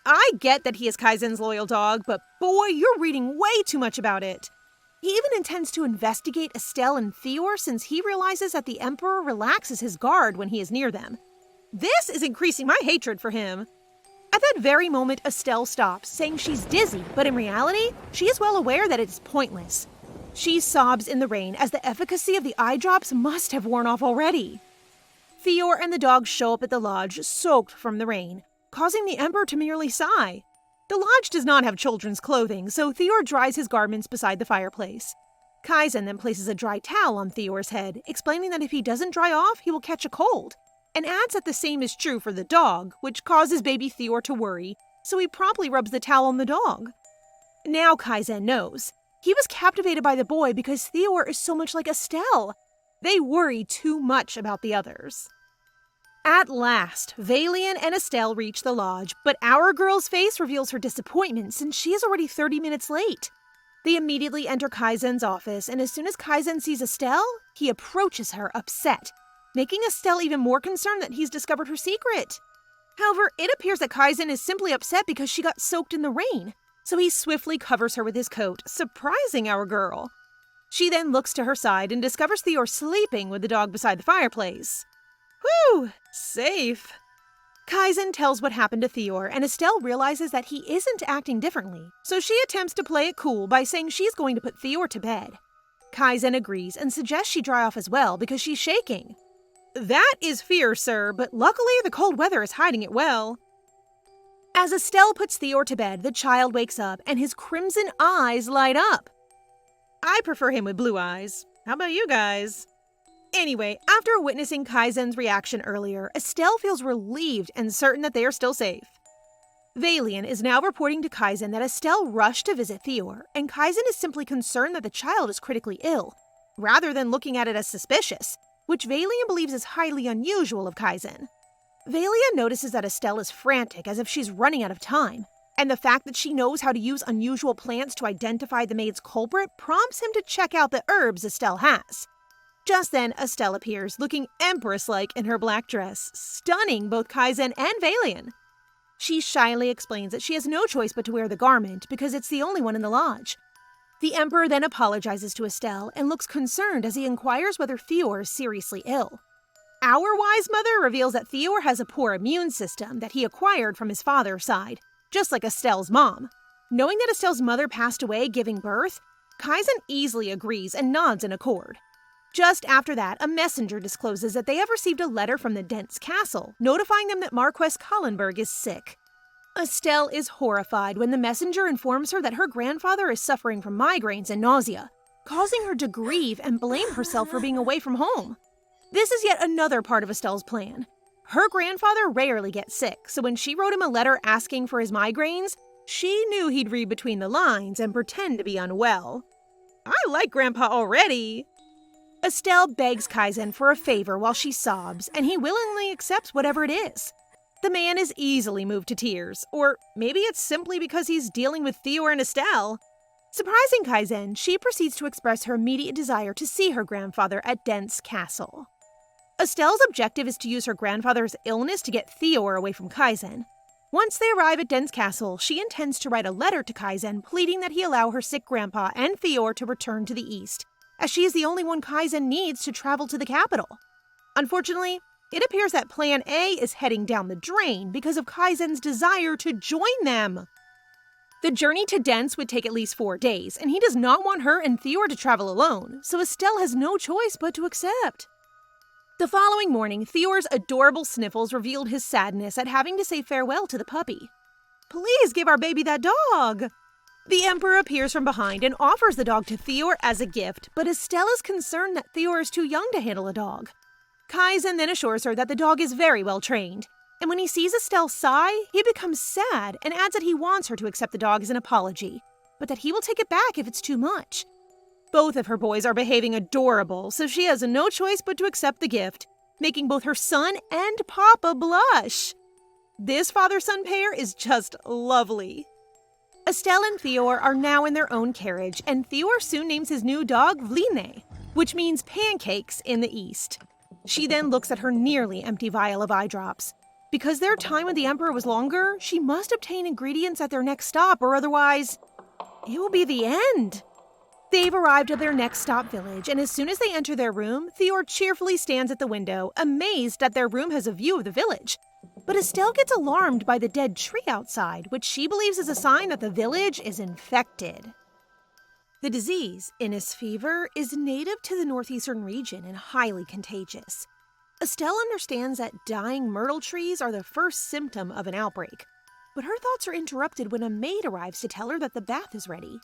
I get that he is Kaizen's loyal dog, but boy, you're reading way too much about it. He even intends to investigate Estelle and Theor since he realizes that the Emperor relaxes his guard when he is near them. This is increasing my hatred for him. At that very moment, Estelle stops, saying she's dizzy, but in reality, she is well aware that it is pointless. She sobs in the rain as the efficacy of the eye drops must have worn off already. Theor and the dog show up at the lodge, soaked from the rain, causing the Emperor to merely sigh. The lodge does not have children's clothing, so Theor dries his garments beside the fireplace. Kaizen then places a dry towel on Theor's head, explaining that if he doesn't dry off, he will catch a cold, and adds that the same is true for the dog, which causes baby Theor to worry, so he promptly rubs the towel on the dog. Now Kaizen knows. He was captivated by the boy because Theor is so much like Estelle. They worry too much about the others. At last, Vailian and Estelle reach the lodge, but our girl's face reveals her disappointment since she is already 30 minutes late. They immediately enter Kaizen's office, and as soon as Kaizen sees Estelle, he approaches her upset, making Estelle even more concerned that he's discovered her secret. However, it appears that Kaizen is simply upset because she got soaked in the rain, so he swiftly covers her with his coat, surprising our girl. She then looks to her side and discovers Theor sleeping with the dog beside the fireplace. Whew, safe. Kaizen tells what happened to Theor, and Estelle realizes that he isn't acting differently, so she attempts to play it cool by saying she's going to put Theor to bed. Kaizen agrees and suggests she dry off as well because she's shaking. That is fear, sir, but luckily the cold weather is hiding it well. As Estelle puts Theor to bed, the child wakes up and his crimson eyes light up. I prefer him with blue eyes. How about you guys? Anyway, after witnessing Kaizen's reaction earlier, Estelle feels relieved and certain that they are still safe. Vailian is now reporting to Kaizen that Estelle rushed to visit Theor, and Kaizen is simply concerned that the child is critically ill, rather than looking at it as suspicious, which Vailian believes is highly unusual of Kaizen. Vailian notices that Estelle is frantic as if she's running out of time, and the fact that she knows how to use unusual plants to identify the maid's culprit prompts him to check out the herbs Estelle has. Just then, Estelle appears, looking empress-like in her black dress, stunning both Kaizen and Vailian. She shyly explains that she has no choice but to wear the garment because it's the only one in the lodge. The Emperor then apologizes to Estelle and looks concerned as he inquires whether Theor is seriously ill. Our wise mother reveals that Theor has a poor immune system that he acquired from his father's side, just like Estelle's mom. Knowing that Estelle's mother passed away giving birth, Kaizen easily agrees and nods in accord. Just after that, a messenger discloses that they have received a letter from the Dents Castle, notifying them that Marquess Kallenberg is sick. Estelle is horrified when the messenger informs her that her grandfather is suffering from migraines and nausea, causing her to grieve and blame herself for being away from home. This is yet another part of Estelle's plan. Her grandfather rarely gets sick, so when she wrote him a letter asking for his migraines, she knew he'd read between the lines and pretend to be unwell. I like Grandpa already. Estelle begs Kaizen for a favor while she sobs, and he willingly accepts whatever it is. The man is easily moved to tears, or maybe it's simply because he's dealing with Theor and Estelle. Surprising Kaizen, she proceeds to express her immediate desire to see her grandfather at Dents Castle. Estelle's objective is to use her grandfather's illness to get Theor away from Kaizen. Once they arrive at Dents Castle, she intends to write a letter to Kaizen pleading that he allow her sick grandpa and Theor to return to the east, as she is the only one Kaizen needs to travel to the capital. Unfortunately, it appears that Plan A is heading down the drain because of Kaizen's desire to join them. The journey to Dents would take at least 4 days, and he does not want her and Theor to travel alone, so Estelle has no choice but to accept. The following morning, Theor's adorable sniffles revealed his sadness at having to say farewell to the puppy. Please give our baby that dog! The Emperor appears from behind and offers the dog to Theor as a gift, but Estelle is concerned that Theor is too young to handle a dog. Kaizen then assures her that the dog is very well trained, and when he sees Estelle sigh, he becomes sad and adds that he wants her to accept the dog as an apology, but that he will take it back if it's too much. Both of her boys are behaving adorable, so she has no choice but to accept the gift, making both her son and Papa blush. This father-son pair is just lovely. Estelle and Theor are now in their own carriage, and Theor soon names his new dog Vline, which means pancakes in the east. She then looks at her nearly empty vial of eye drops. Because their time with the Emperor was longer, she must obtain ingredients at their next stop, or otherwise, it will be the end. They've arrived at their next stop village, and as soon as they enter their room, Theor cheerfully stands at the window, amazed that their room has a view of the village. But Estelle gets alarmed by the dead tree outside, which she believes is a sign that the village is infected. The disease, Innis fever, is native to the northeastern region and highly contagious. Estelle understands that dying myrtle trees are the first symptom of an outbreak, but her thoughts are interrupted when a maid arrives to tell her that the bath is ready.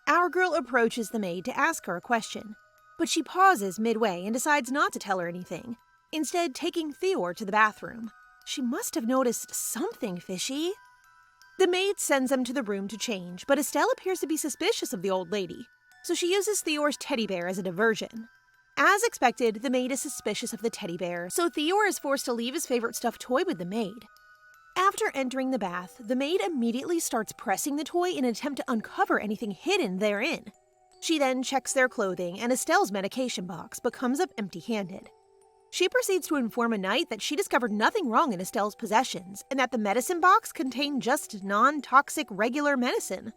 Our girl approaches the maid to ask her a question, but she pauses midway and decides not to tell her anything, instead taking Theor to the bathroom. She must have noticed something fishy. The maid sends them to the room to change, but Estelle appears to be suspicious of the old lady, so she uses Theor's teddy bear as a diversion. As expected, the maid is suspicious of the teddy bear, so Theor is forced to leave his favorite stuffed toy with the maid. After entering the bath, the maid immediately starts pressing the toy in an attempt to uncover anything hidden therein. She then checks their clothing and Estelle's medication box, but comes up empty-handed. She proceeds to inform a knight that she discovered nothing wrong in Estelle's possessions and that the medicine box contained just non-toxic regular medicine.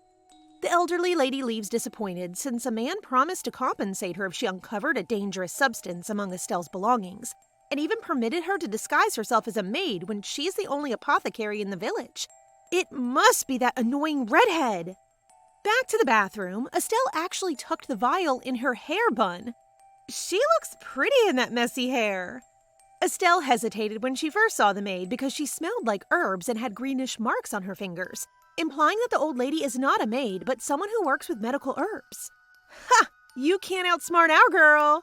The elderly lady leaves disappointed since a man promised to compensate her if she uncovered a dangerous substance among Estelle's belongings, and even permitted her to disguise herself as a maid when she's the only apothecary in the village. It must be that annoying redhead! Back to the bathroom, Estelle actually tucked the vial in her hair bun. She looks pretty in that messy hair. Estelle hesitated when she first saw the maid because she smelled like herbs and had greenish marks on her fingers, implying that the old lady is not a maid but someone who works with medical herbs. Ha! You can't outsmart our girl!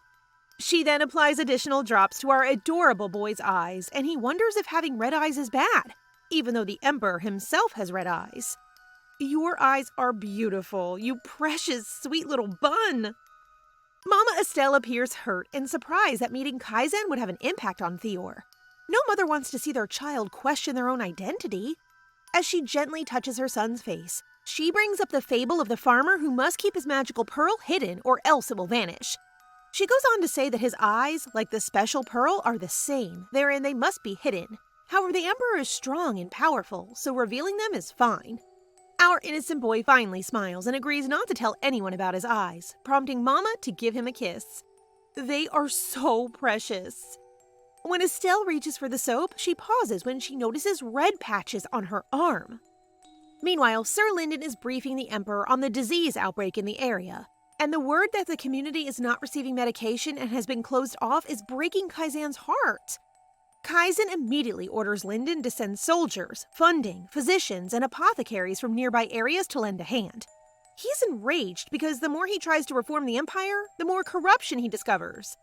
She then applies additional drops to our adorable boy's eyes, and he wonders if having red eyes is bad, even though the Emperor himself has red eyes. Your eyes are beautiful, you precious, sweet little bun! Mama Estelle appears hurt and surprised that meeting Kaizen would have an impact on Theor. No mother wants to see their child question their own identity. As she gently touches her son's face, she brings up the fable of the farmer who must keep his magical pearl hidden or else it will vanish. She goes on to say that his eyes, like the special pearl, are the same, therein they must be hidden. However, the Emperor is strong and powerful, so revealing them is fine. Our innocent boy finally smiles and agrees not to tell anyone about his eyes, prompting Mama to give him a kiss. They are so precious. When Estelle reaches for the soap, she pauses when she notices red patches on her arm. Meanwhile, Sir Linden is briefing the Emperor on the disease outbreak in the area, and the word that the community is not receiving medication and has been closed off is breaking Kaizen's heart. Kaizen immediately orders Linden to send soldiers, funding, physicians, and apothecaries from nearby areas to lend a hand. He's enraged because the more he tries to reform the Empire, the more corruption he discovers.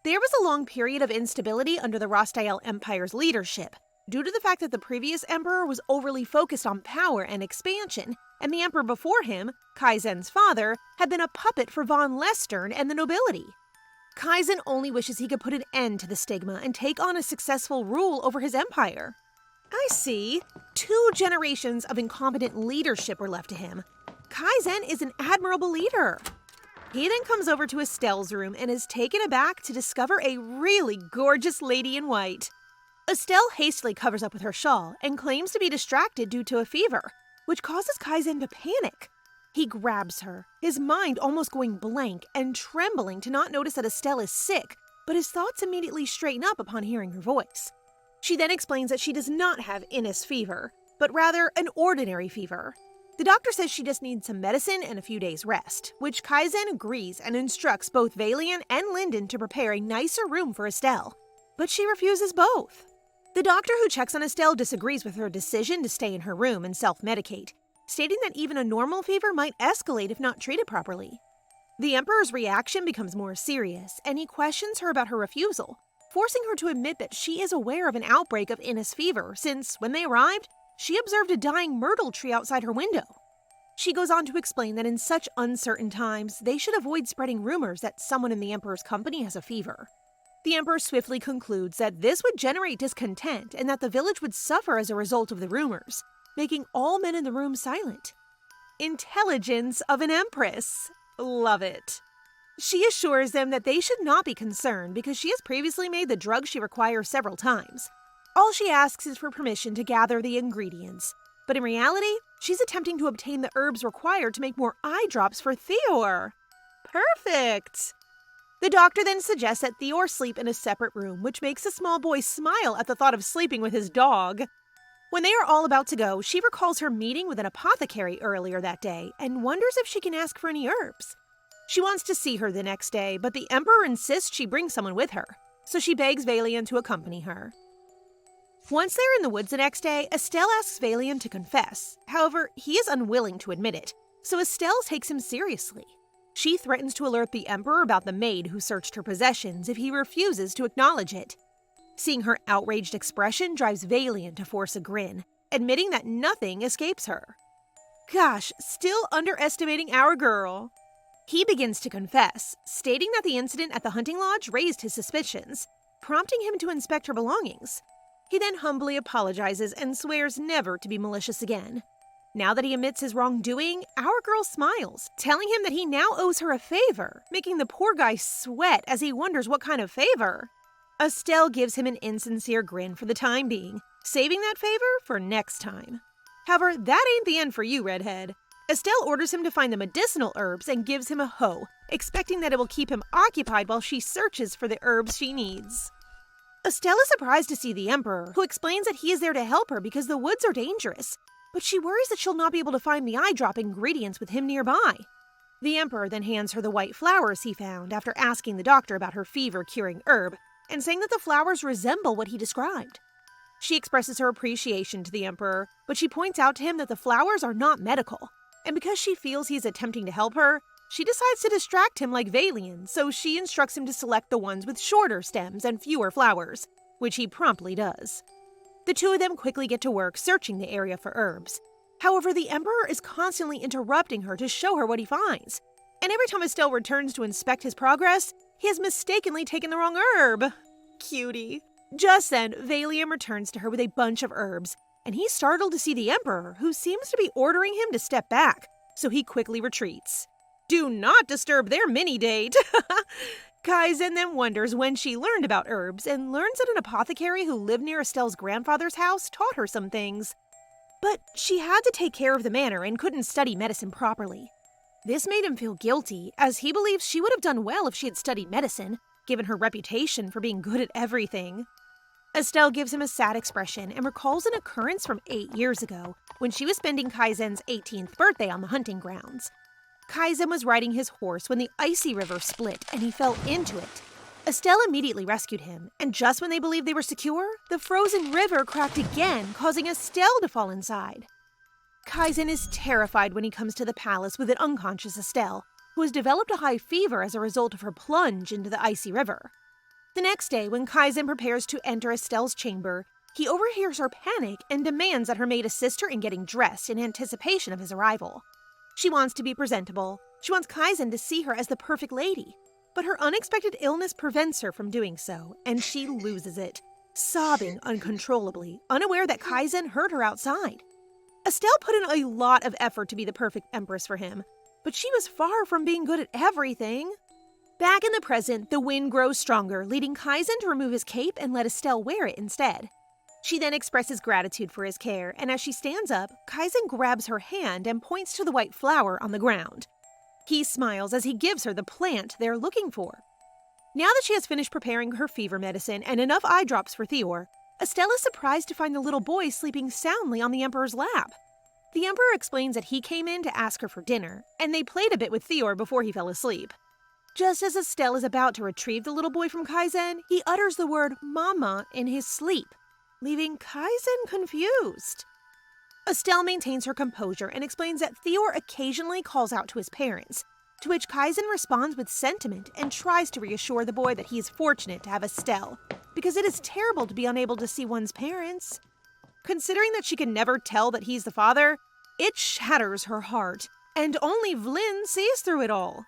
There was a long period of instability under the Rostael Empire's leadership, due to the fact that the previous emperor was overly focused on power and expansion, and the emperor before him, Kaizen's father, had been a puppet for von Lestern and the nobility. Kaizen only wishes he could put an end to the stigma and take on a successful rule over his empire. I see. 2 generations of incompetent leadership were left to him. Kaizen is an admirable leader. He then comes over to Estelle's room and is taken aback to discover a really gorgeous lady in white. Estelle hastily covers up with her shawl and claims to be distracted due to a fever, which causes Kaizen to panic. He grabs her, his mind almost going blank and trembling to not notice that Estelle is sick, but his thoughts immediately straighten up upon hearing her voice. She then explains that she does not have Innis fever, but rather an ordinary fever. The doctor says she just needs some medicine and a few days' rest, which Kaizen agrees and instructs both Valian and Linden to prepare a nicer room for Estelle, but she refuses both. The doctor who checks on Estelle disagrees with her decision to stay in her room and self-medicate, stating that even a normal fever might escalate if not treated properly. The Emperor's reaction becomes more serious, and he questions her about her refusal, forcing her to admit that she is aware of an outbreak of Innis fever since, when they arrived, she observed a dying myrtle tree outside her window. She goes on to explain that in such uncertain times, they should avoid spreading rumors that someone in the Emperor's company has a fever. The Emperor swiftly concludes that this would generate discontent and that the village would suffer as a result of the rumors, making all men in the room silent. Intelligence of an empress. Love it. She assures them that they should not be concerned because she has previously made the drug she requires several times. All she asks is for permission to gather the ingredients. But in reality, she's attempting to obtain the herbs required to make more eye drops for Theor. Perfect! The doctor then suggests that Theor sleep in a separate room, which makes the small boy smile at the thought of sleeping with his dog. When they are all about to go, she recalls her meeting with an apothecary earlier that day and wonders if she can ask for any herbs. She wants to see her the next day, but the Emperor insists she bring someone with her, so she begs Valian to accompany her. Once they're in the woods the next day, Estelle asks Valian to confess. However, he is unwilling to admit it, so Estelle takes him seriously. She threatens to alert the Emperor about the maid who searched her possessions if he refuses to acknowledge it. Seeing her outraged expression drives Valian to force a grin, admitting that nothing escapes her. Gosh, still underestimating our girl. He begins to confess, stating that the incident at the hunting lodge raised his suspicions, prompting him to inspect her belongings. He then humbly apologizes and swears never to be malicious again. Now that he admits his wrongdoing, our girl smiles, telling him that he now owes her a favor, making the poor guy sweat as he wonders what kind of favor. Estelle gives him an insincere grin for the time being, saving that favor for next time. However, that ain't the end for you, redhead. Estelle orders him to find the medicinal herbs and gives him a hoe, expecting that it will keep him occupied while she searches for the herbs she needs. Estelle is surprised to see the Emperor, who explains that he is there to help her because the woods are dangerous, but she worries that she'll not be able to find the eye drop ingredients with him nearby. The Emperor then hands her the white flowers he found after asking the doctor about her fever-curing herb, and saying that the flowers resemble what he described. She expresses her appreciation to the Emperor, but she points out to him that the flowers are not medical, and because she feels he is attempting to help her, she decides to distract him like Valian, so she instructs him to select the ones with shorter stems and fewer flowers, which he promptly does. The two of them quickly get to work searching the area for herbs. However, the Emperor is constantly interrupting her to show her what he finds, and every time Estelle returns to inspect his progress, he has mistakenly taken the wrong herb. Cutie. Just then, Valian returns to her with a bunch of herbs, and he's startled to see the Emperor, who seems to be ordering him to step back, so he quickly retreats. Do not disturb their mini-date! Kaizen then wonders when she learned about herbs and learns that an apothecary who lived near Estelle's grandfather's house taught her some things. But she had to take care of the manor and couldn't study medicine properly. This made him feel guilty, as he believes she would have done well if she had studied medicine, given her reputation for being good at everything. Estelle gives him a sad expression and recalls an occurrence from 8 years ago, when she was spending Kaizen's 18th birthday on the hunting grounds. Kaizen was riding his horse when the icy river split and he fell into it. Estelle immediately rescued him, and just when they believed they were secure, the frozen river cracked again, causing Estelle to fall inside. Kaizen is terrified when he comes to the palace with an unconscious Estelle, who has developed a high fever as a result of her plunge into the icy river. The next day, when Kaizen prepares to enter Estelle's chamber, he overhears her panic and demands that her maid assist her in getting dressed in anticipation of his arrival. She wants to be presentable. She wants Kaizen to see her as the perfect lady. But her unexpected illness prevents her from doing so, and she loses it, sobbing uncontrollably, unaware that Kaizen heard her outside. Estelle put in a lot of effort to be the perfect empress for him, but she was far from being good at everything. Back in the present, the wind grows stronger, leading Kaizen to remove his cape and let Estelle wear it instead. She then expresses gratitude for his care, and as she stands up, Kaizen grabs her hand and points to the white flower on the ground. He smiles as he gives her the plant they're looking for. Now that she has finished preparing her fever medicine and enough eye drops for Theor, Estelle is surprised to find the little boy sleeping soundly on the Emperor's lap. The Emperor explains that he came in to ask her for dinner, and they played a bit with Theor before he fell asleep. Just as Estelle is about to retrieve the little boy from Kaizen, he utters the word "mama" in his sleep, leaving Kaizen confused. Estelle maintains her composure and explains that Theor occasionally calls out to his parents, to which Kaizen responds with sentiment and tries to reassure the boy that he is fortunate to have Estelle, because it is terrible to be unable to see one's parents. Considering that she can never tell that he's the father, it shatters her heart, and only Vlin sees through it all.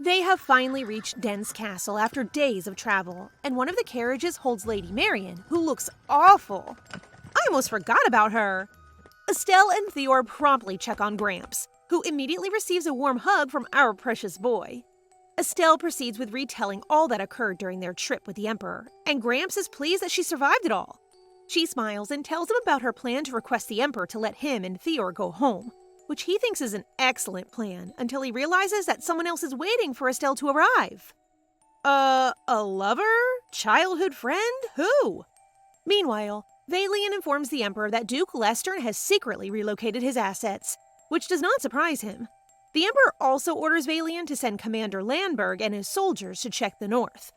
They have finally reached Den's castle after days of travel, and one of the carriages holds Lady Marian, who looks awful. I almost forgot about her. Estelle and Theor promptly check on Gramps, who immediately receives a warm hug from our precious boy. Estelle proceeds with retelling all that occurred during their trip with the Emperor, and Gramps is pleased that she survived it all. She smiles and tells him about her plan to request the Emperor to let him and Theor go home, which he thinks is an excellent plan until he realizes that someone else is waiting for Estelle to arrive. A lover? Childhood friend? Who? Meanwhile, Valian informs the Emperor that Duke Lestern has secretly relocated his assets, which does not surprise him. The Emperor also orders Valian to send Commander Landberg and his soldiers to check the north.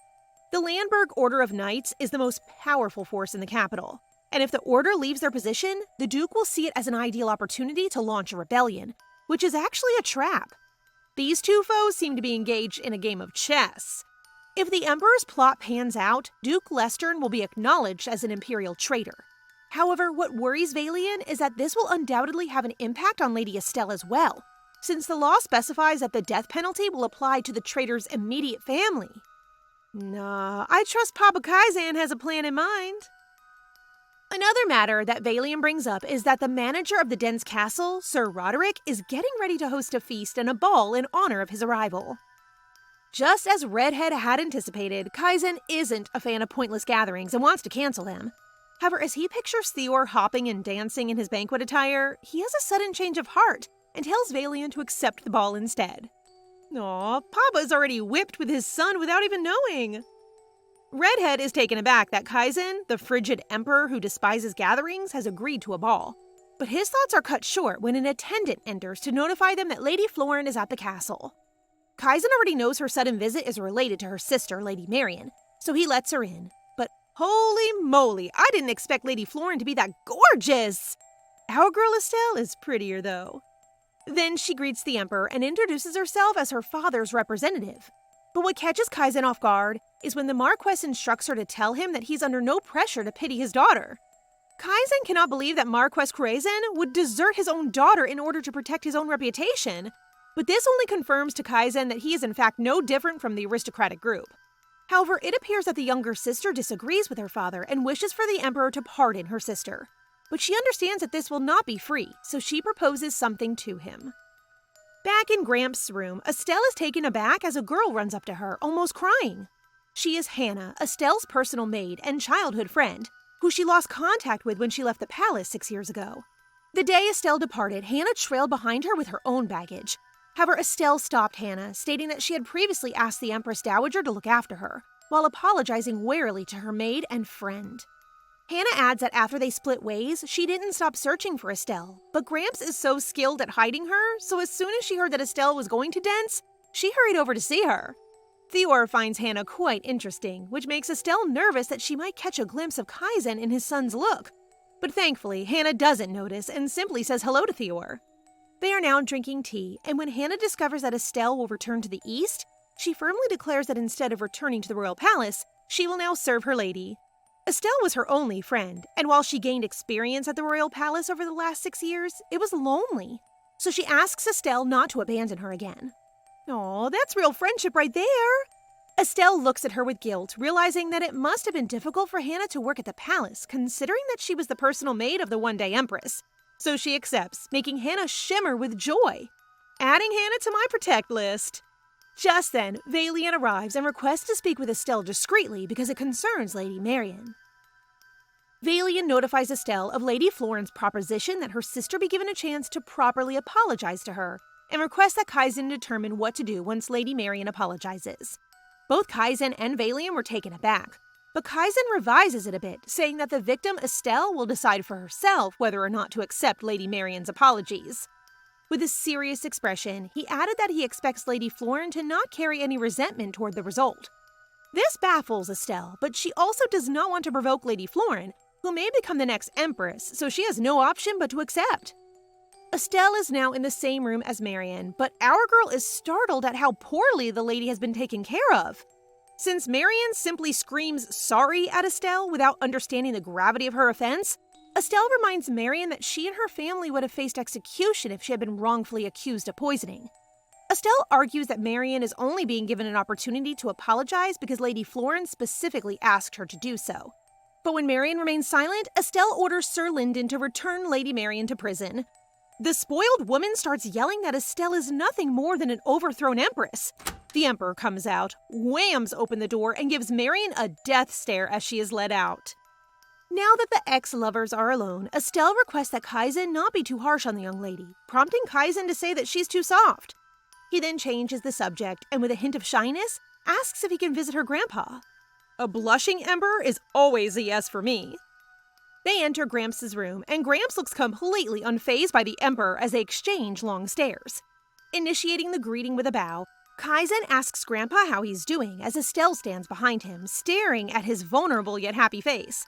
The Landberg Order of Knights is the most powerful force in the capital, and if the order leaves their position, the Duke will see it as an ideal opportunity to launch a rebellion, which is actually a trap. These two foes seem to be engaged in a game of chess. If the Emperor's plot pans out, Duke Lestern will be acknowledged as an imperial traitor. However, what worries Vailian is that this will undoubtedly have an impact on Lady Estelle as well, since the law specifies that the death penalty will apply to the traitor's immediate family. Nah, I trust Papa Kaizen has a plan in mind. Another matter that Vailian brings up is that the manager of the Dense Castle, Sir Roderick, is getting ready to host a feast and a ball in honor of his arrival. Just as Redhead had anticipated, Kaizen isn't a fan of pointless gatherings and wants to cancel them. However, as he pictures Theor hopping and dancing in his banquet attire, he has a sudden change of heart and tells Vailian to accept the ball instead. Aw, Papa's already whipped with his son without even knowing. Redhead is taken aback that Kaizen, the frigid emperor who despises gatherings, has agreed to a ball. But his thoughts are cut short when an attendant enters to notify them that Lady Florin is at the castle. Kaizen already knows her sudden visit is related to her sister, Lady Marian, so he lets her in. But holy moly, I didn't expect Lady Florin to be that gorgeous! Our girl Estelle is prettier, though. Then she greets the Emperor and introduces herself as her father's representative. But what catches Kaizen off guard is when the Marquess instructs her to tell him that he's under no pressure to pity his daughter. Kaizen cannot believe that Marquess Krazen would desert his own daughter in order to protect his own reputation, but this only confirms to Kaizen that he is in fact no different from the aristocratic group. However, it appears that the younger sister disagrees with her father and wishes for the Emperor to pardon her sister. But she understands that this will not be free, so she proposes something to him. Back in Gramps' room, Estelle is taken aback as a girl runs up to her, almost crying. She is Hannah, Estelle's personal maid and childhood friend, who she lost contact with when she left the palace 6 years ago. The day Estelle departed, Hannah trailed behind her with her own baggage. However, Estelle stopped Hannah, stating that she had previously asked the Empress Dowager to look after her, while apologizing warily to her maid and friend. Hannah adds that after they split ways, she didn't stop searching for Estelle, but Gramps is so skilled at hiding her, so as soon as she heard that Estelle was going to Dense, she hurried over to see her. Theor finds Hannah quite interesting, which makes Estelle nervous that she might catch a glimpse of Kaizen in his son's look. But thankfully, Hannah doesn't notice and simply says hello to Theor. They are now drinking tea, and when Hannah discovers that Estelle will return to the east, she firmly declares that instead of returning to the royal palace, she will now serve her lady. Estelle was her only friend, and while she gained experience at the royal palace over the last 6 years, it was lonely. So she asks Estelle not to abandon her again. Aw, that's real friendship right there! Estelle looks at her with guilt, realizing that it must have been difficult for Hannah to work at the palace, considering that she was the personal maid of the one-day empress. So she accepts, making Hannah shimmer with joy. Adding Hannah to my protect list. Just then, Vailian arrives and requests to speak with Estelle discreetly because it concerns Lady Marian. Vailian notifies Estelle of Lady Florin's proposition that her sister be given a chance to properly apologize to her, and requests that Kaizen determine what to do once Lady Marian apologizes. Both Kaizen and Vailian were taken aback, but Kaizen revises it a bit, saying that the victim Estelle will decide for herself whether or not to accept Lady Marian's apologies. With a serious expression, he added that he expects Lady Florin to not carry any resentment toward the result. This baffles Estelle, but she also does not want to provoke Lady Florin, who may become the next empress, so she has no option but to accept. Estelle is now in the same room as Marian, but our girl is startled at how poorly the lady has been taken care of. Since Marian simply screams sorry at Estelle without understanding the gravity of her offense, Estelle reminds Marian that she and her family would have faced execution if she had been wrongfully accused of poisoning. Estelle argues that Marian is only being given an opportunity to apologize because Lady Florin specifically asked her to do so. But when Marian remains silent, Estelle orders Sir Lyndon to return Lady Marian to prison. The spoiled woman starts yelling that Estelle is nothing more than an overthrown empress. The Emperor comes out, whams open the door, and gives Marian a death stare as she is led out. Now that the ex-lovers are alone, Estelle requests that Kaizen not be too harsh on the young lady, prompting Kaizen to say that she's too soft. He then changes the subject and with a hint of shyness, asks if he can visit her grandpa. A blushing emperor is always a yes for me. They enter Gramps' room, and Gramps looks completely unfazed by the Emperor as they exchange long stares. Initiating the greeting with a bow, Kaizen asks Grandpa how he's doing as Estelle stands behind him, staring at his vulnerable yet happy face.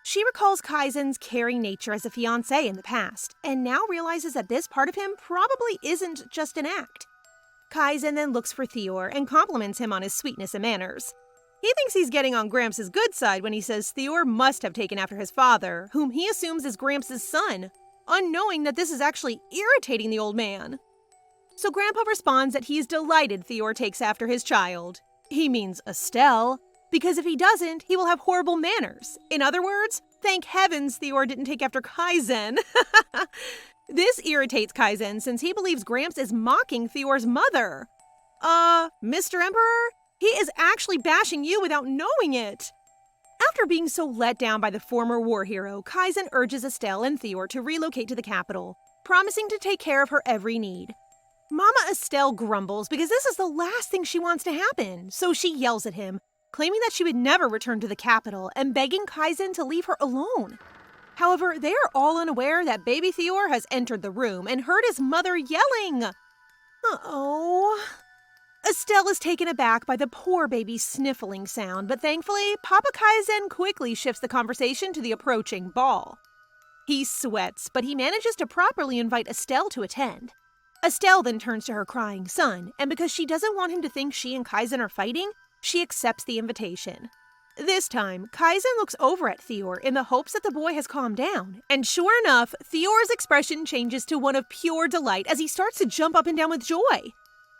She recalls Kaizen's caring nature as a fiancé in the past, and now realizes that this part of him probably isn't just an act. Kaizen then looks for Theor and compliments him on his sweetness and manners. He thinks he's getting on Gramps' good side when he says Theor must have taken after his father, whom he assumes is Gramps' son, unknowing that this is actually irritating the old man. So Grandpa responds that he is delighted Theor takes after his child. He means Estelle, because if he doesn't, he will have horrible manners. In other words, thank heavens Theor didn't take after Kaizen. This irritates Kaizen since he believes Gramps is mocking Theor's mother. Mr. Emperor? He is actually bashing you without knowing it. After being so let down by the former war hero, Kaizen urges Estelle and Theor to relocate to the capital, promising to take care of her every need. Mama Estelle grumbles because this is the last thing she wants to happen, so she yells at him, claiming that she would never return to the capital and begging Kaizen to leave her alone. However, they are all unaware that baby Theor has entered the room and heard his mother yelling. Uh-oh. Estelle is taken aback by the poor baby's sniffling sound, but thankfully, Papa Kaizen quickly shifts the conversation to the approaching ball. He sweats, but he manages to properly invite Estelle to attend. Estelle then turns to her crying son, and because she doesn't want him to think she and Kaizen are fighting, she accepts the invitation. This time, Kaizen looks over at Theor in the hopes that the boy has calmed down, and sure enough, Theor's expression changes to one of pure delight as he starts to jump up and down with joy.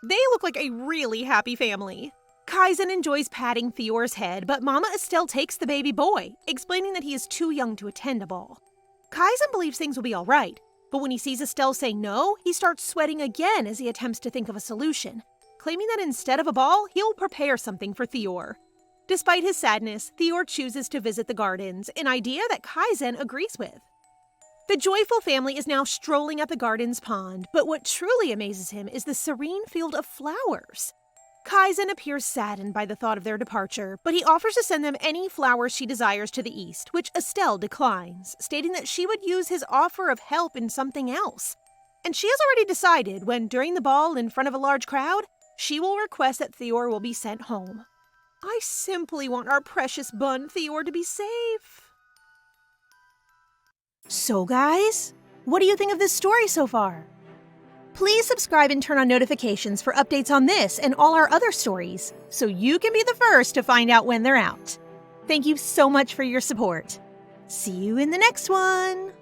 They look like a really happy family. Kaizen enjoys patting Theor's head, but Mama Estelle takes the baby boy, explaining that he is too young to attend a ball. Kaizen believes things will be all right, but when he sees Estelle say no, he starts sweating again as he attempts to think of a solution, claiming that instead of a ball, he'll prepare something for Theor. Despite his sadness, Theor chooses to visit the gardens, an idea that Kaizen agrees with. The joyful family is now strolling at the garden's pond, but what truly amazes him is the serene field of flowers. Kaizen appears saddened by the thought of their departure, but he offers to send them any flowers she desires to the east, which Estelle declines, stating that she would use his offer of help in something else. And she has already decided when, during the ball in front of a large crowd, she will request that Theor will be sent home. I simply want our precious bun Theor to be safe. So guys, what do you think of this story so far? Please subscribe and turn on notifications for updates on this and all our other stories, so you can be the first to find out when they're out. Thank you so much for your support. See you in the next one!